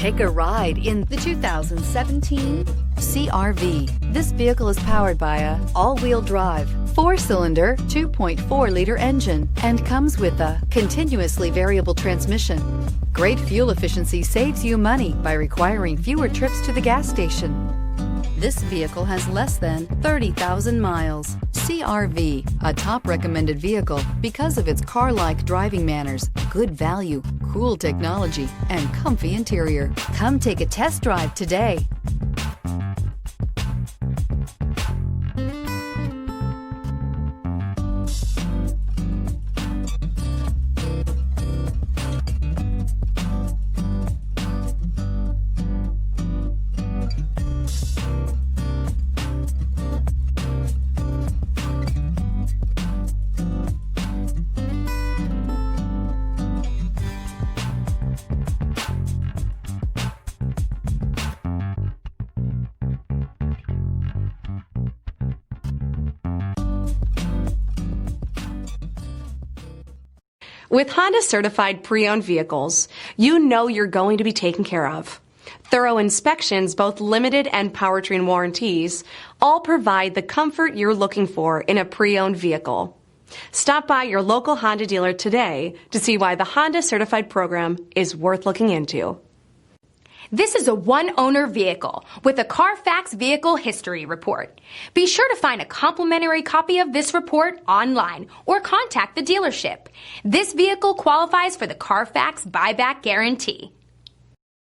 Take a ride in the 2017 CR-V. This vehicle is powered by a all-wheel drive, 4-cylinder, 2.4-liter engine and comes with a continuously variable transmission. Great fuel efficiency saves you money by requiring fewer trips to the gas station. This vehicle has less than 30,000 miles. CR-V, a top recommended vehicle because of its car-like driving manners, good value, cool technology, and comfy interior. Come take a test drive today. With Honda certified pre-owned vehicles, you know you're going to be taken care of. Thorough inspections, both limited and powertrain warranties, all provide the comfort you're looking for in a pre-owned vehicle. Stop by your local Honda dealer today to see why the Honda certified program is worth looking into. This is a one-owner vehicle with a Carfax Vehicle History Report. Be sure to find a complimentary copy of this report online or contact the dealership. This vehicle qualifies for the Carfax Buyback Guarantee.